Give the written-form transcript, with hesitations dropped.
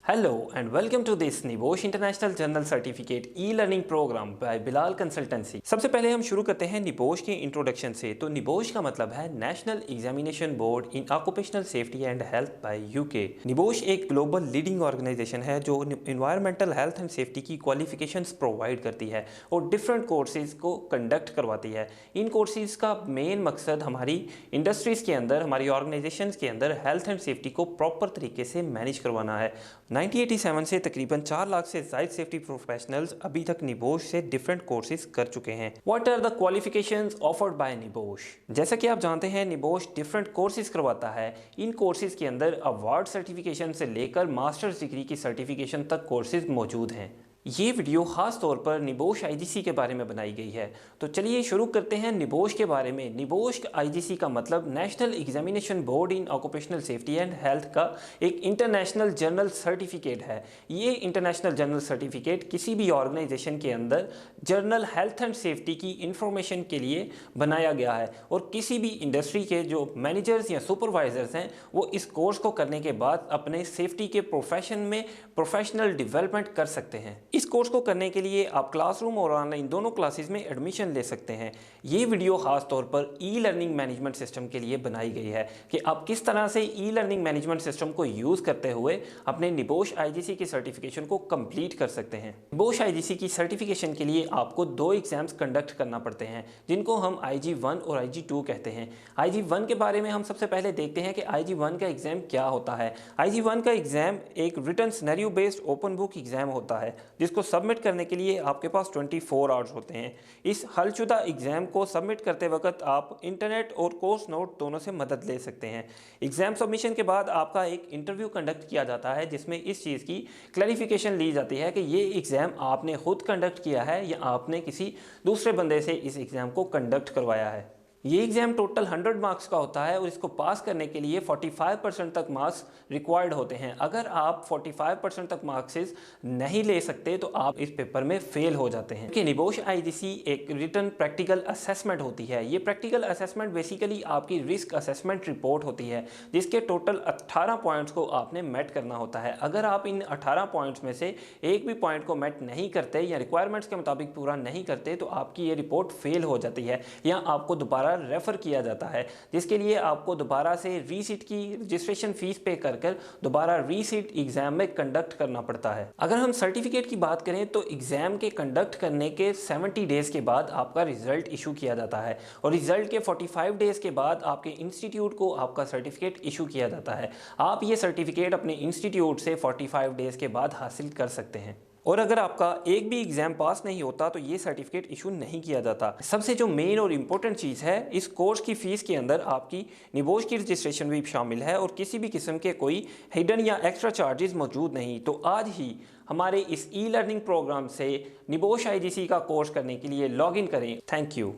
Hello and welcome to this NEBOSH international general certificate e learning programme by Bilal Consultancy. सबसे पहले हम शुरू करते हैं निबोश के इंट्रोडक्शन से। तो निबोश का मतलब है national examination board in occupational safety and health by UK. NEBOSH एक ग्लोबल लीडिंग ऑर्गेनाइजेशन है जो इन्वायरमेंटल हेल्थ एंड सेफ्टी की क्वालिफिकेशंस प्रोवाइड करती है और डिफरेंट कोर्सेज को कंडक्ट करवाती है। इन कोर्सेज का मेन मकसद हमारी इंडस्ट्रीज के अंदर, हमारी ऑर्गेनाइजेशंस के अंदर हेल्थ एंड सेफ्टी को प्रॉपर तरीके से मैनेज करवाना है। 1987 से तकरीबन 4 लाख से ज़ायद सेफ्टी प्रोफेशनल्स अभी तक निबोश से डिफरेंट कोर्सेज कर चुके हैं। What are the qualifications offered by NEBOSH? जैसा कि आप जानते हैं निबोश डिफरेंट कोर्सेज करवाता है। इन कोर्सेज के अंदर अवार्ड सर्टिफिकेशन से लेकर मास्टर्स डिग्री की सर्टिफिकेशन तक कोर्सेज मौजूद हैं। ये वीडियो खास तौर पर निबोश आईजीसी के बारे में बनाई गई है। तो चलिए शुरू करते हैं निबोश के बारे में। निबोश आईजीसी का मतलब national examination board in occupational safety and health का एक इंटरनेशनल जनरल सर्टिफिकेट है। ये इंटरनेशनल जनरल सर्टिफिकेट किसी भी ऑर्गेनाइजेशन के अंदर जनरल हेल्थ एंड सेफ्टी की इंफॉर्मेशन के लिए बनाया गया है और किसी भी इंडस्ट्री के जो मैनेजर्स या सुपरवाइजर्स हैं वो इस कोर्स को करने के बाद अपने सेफ्टी के प्रोफेशन में प्रोफेशनल डेवलपमेंट कर सकते हैं। इस कोर्स को करने के लिए आप क्लासरूम और ऑनलाइन दोनों क्लासेस में एडमिशन ले सकते हैं। ये वीडियो खास तौर पर ई लर्निंग मैनेजमेंट सिस्टम के लिए बनाई गई है कि आप किस तरह से ई लर्निंग मैनेजमेंट सिस्टम को यूज़ करते हुए अपने निबोश आईजीसी की सर्टिफिकेशन को कंप्लीट कर सकते हैं। निबोश आईजीसी की सर्टिफिकेशन के लिए आपको 2 एग्जाम्स कंडक्ट करना पड़ते हैं जिनको हम IG1 और IG2 कहते हैं। IG1 के बारे में हम सबसे पहले देखते हैं कि IG1 का एग्ज़ाम क्या होता है। IG1 का एग्ज़ाम एक written scenario based open book exam होता है जिसको सबमिट करने के लिए आपके पास 24 आवर्स होते हैं। इस हलशुदा एग्ज़ाम को सबमिट करते वक्त आप इंटरनेट और कोर्स नोट दोनों से मदद ले सकते हैं। एग्ज़ाम सबमिशन के बाद आपका एक इंटरव्यू कंडक्ट किया जाता है जिसमें इस चीज़ की क्लैरिफिकेशन ली जाती है कि ये एग्ज़ाम आपने खुद कंडक्ट किया है या आपने किसी दूसरे बंदे से इस एग्ज़ाम को कंडक्ट करवाया है। ये एग्ज़ाम टोटल 100 मार्क्स का होता है और इसको पास करने के लिए 45% तक मार्क्स रिक्वायर्ड होते हैं। अगर आप 45% तक मार्क्स नहीं ले सकते तो आप इस पेपर में फेल हो जाते हैं। कि निबोश आईजीसी एक रिटन प्रैक्टिकल असेसमेंट होती है। ये प्रैक्टिकल असेसमेंट बेसिकली आपकी रिस्क असेसमेंट रिपोर्ट होती है जिसके टोटल 18 पॉइंट्स को आपने मेट करना होता है। अगर आप इन 18 पॉइंट्स में से एक भी पॉइंट को मेट नहीं करते या रिक्वायरमेंट्स के मुताबिक पूरा नहीं करते तो आपकी ये रिपोर्ट फेल हो जाती है या आपको दोबारा रेफर किया जाता है, जिसके लिए आपको दोबारा से रीसीट की रजिस्ट्रेशन फीस पे कर दोबारा रीसीट एग्जाम में कंडक्ट करना पड़ता है। अगर हम सर्टिफिकेट की बात करें तो एग्जाम के कंडक्ट करने के 70 डेज के बाद आपका रिजल्ट इशू किया जाता है और रिजल्ट के 45 डेज के बाद आपके इंस्टीट्यूट को आपका सर्टिफिकेट इशू किया जाता है। आप ये सर्टिफिकेट अपने इंस्टीट्यूट से 45 डेज के बाद हासिल कर सकते हैं और अगर आपका एक भी एग्जाम पास नहीं होता तो ये सर्टिफिकेट इशू नहीं किया जाता। सबसे जो मेन और इम्पोर्टेंट चीज़ है, इस कोर्स की फ़ीस के अंदर आपकी निबोश की रजिस्ट्रेशन भी शामिल है और किसी भी किस्म के कोई हिडन या एक्स्ट्रा चार्जेस मौजूद नहीं। तो आज ही हमारे इस ई लर्निंग प्रोग्राम से निबोश आईजीसी का कोर्स करने के लिए लॉग इन करें। Thank you.